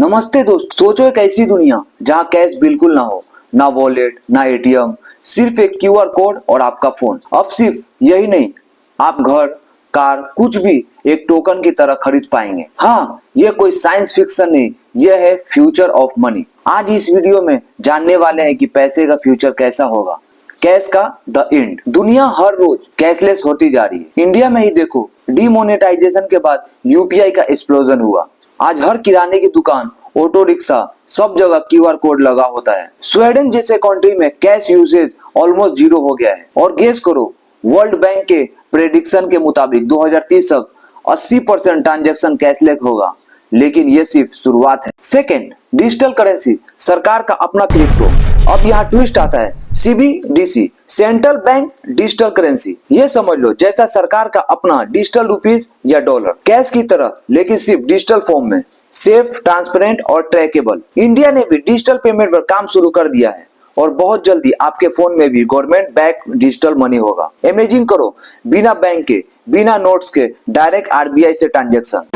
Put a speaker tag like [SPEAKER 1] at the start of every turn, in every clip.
[SPEAKER 1] नमस्ते दोस्त, सोचो एक ऐसी दुनिया जहां कैश बिल्कुल ना हो, ना वॉलेट, ना एटीएम, सिर्फ एक क्यूआर कोड और आपका फोन। अब सिर्फ यही नहीं, आप घर, कार, कुछ भी एक टोकन की तरह खरीद पाएंगे। हाँ, यह कोई साइंस फिक्शन नहीं, यह है फ्यूचर ऑफ मनी। आज इस वीडियो में जानने वाले हैं कि पैसे का फ्यूचर कैसा होगा, कैश का द एंड। दुनिया हर रोज कैशलेस होती जा रही है। इंडिया में ही देखो, डीमोनेटाइजेशन के बाद यूपीआई का एक्सप्लोजन हुआ। आज हर किराने की दुकान, ऑटो रिक्शा, सब जगह क्यूआर कोड लगा होता है। स्वीडन जैसे कंट्री में कैश यूसेज ऑलमोस्ट जीरो हो गया है। और गेस करो, वर्ल्ड बैंक के प्रेडिक्शन के मुताबिक 2030 तक 80% ट्रांजैक्शन कैशलेस होगा। लेकिन ये सिर्फ शुरुआत है। सेकेंड, डिजिटल करेंसी, सरकार का अपना क्रिप्टो। अब यहाँ ट्विस्ट आता है, CBDC, central bank digital currency. ये समझ लो जैसा सरकार का अपना डिजिटल रुपीस या डॉलर, कैश की तरह लेकिन सिर्फ डिजिटल फॉर्म में, सेफ, ट्रांसपेरेंट और ट्रैकेबल। इंडिया ने भी डिजिटल पेमेंट पर काम शुरू कर दिया है और बहुत जल्दी आपके फोन में भी गवर्नमेंट बैक डिजिटल मनी होगा। इमेजिन करो, बिना बैंक के, बिना नोट्स के, डायरेक्ट आरबीआई से ट्रांजेक्शन।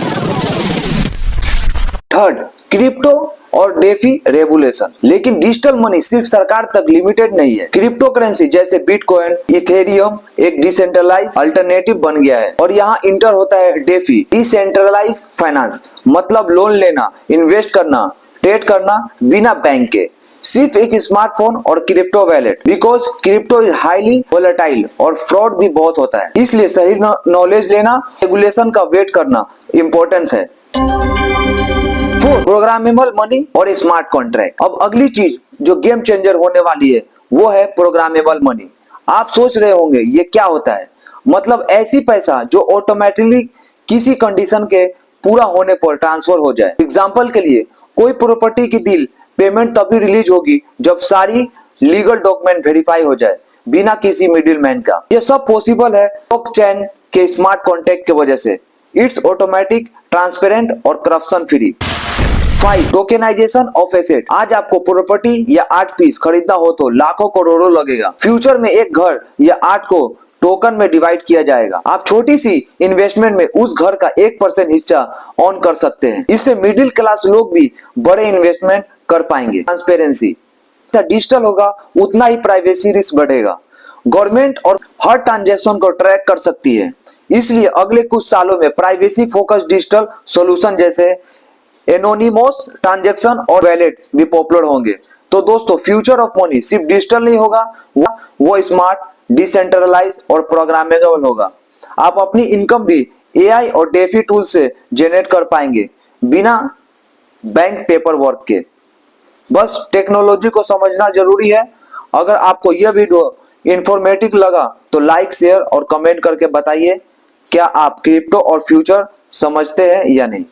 [SPEAKER 1] थर्ड, क्रिप्टो और डेफी रेवुलेशन। लेकिन डिजिटल मनी सिर्फ सरकार तक लिमिटेड नहीं है। क्रिप्टो करेंसी जैसे बिटकॉइन, इथेरियम एक डिसेंट्रलाइज अल्टरनेटिव बन गया है। और यहाँ इंटर होता है डेफी, डिसेंट्रलाइज फाइनेंस, मतलब लोन लेना, इन्वेस्ट करना, ट्रेड करना बिना बैंक के, सिर्फ एक स्मार्टफोन और crypto wallet. Because crypto is highly volatile और फ्रॉड भी बहुत होता है, इसलिए सही नॉलेज लेना, रेगुलेशन का वेट करना इम्पोर्टेंस है। फोर्थ, प्रोग्रामेबल मनी और स्मार्ट कॉन्ट्रैक्ट। अब अगली चीज जो गेम चेंजर होने वाली है वो है प्रोग्रामेबल मनी। आप सोच रहे होंगे ये क्या होता है? मतलब ऐसी पैसा जो ऑटोमेटिकली किसी कंडीशन के पूरा होने पर ट्रांसफर हो जाए। एग्जांपल के लिए, कोई प्रॉपर्टी की डील पेमेंट तभी रिलीज होगी जब सारी लीगल डॉक्यूमेंट वेरीफाई हो जाए, बिना किसी मिडिलमैन का। ये सब पॉसिबल है ब्लॉकचेन के स्मार्ट कॉन्ट्रैक्ट की वजह से। इट्स ऑटोमेटिक, ट्रांसपेरेंट और corruption free. 5, tokenization of asset. आज आपको प्रॉपर्टी या आर्ट पीस खरीदना हो तो लाखों करोड़ों लगेगा। फ्यूचर में एक घर या आर्ट को टोकन में डिवाइड किया जाएगा। आप छोटी सी इन्वेस्टमेंट में उस घर का 1% हिस्सा ऑन कर सकते हैं। इससे मिडिल क्लास लोग भी बड़े इन्वेस्टमेंट कर पाएंगे। ट्रांसपेरेंसी, डिजिटल होगा उतना ही प्राइवेसी रिस्क बढ़ेगा। गवर्नमेंट और हर ट्रांजैक्शन को ट्रैक कर सकती है, इसलिए अगले कुछ सालों में प्राइवेसी फोकस्ड डिजिटल सॉल्यूशन जैसे एनोनिमस ट्रांजैक्शन और वैलेट भी पॉपुलर होंगे। तो दोस्तों, फ्यूचर ऑफ मनी सिर्फ डिजिटल नहीं होगा, वो स्मार्ट, डिसेंट्रलाइज और प्रोग्रामेबल होगा। आप अपनी इनकम भी एआई और डेफी टूल से जनरेट कर पाएंगे बिना बैंक पेपर वर्क के। बस टेक्नोलॉजी को समझना जरूरी है। अगर आपको यह वीडियो इंफॉर्मेटिव लगा तो लाइक, शेयर और कमेंट करके बताइए क्या आप क्रिप्टो और फ्यूचर समझते हैं या नहीं।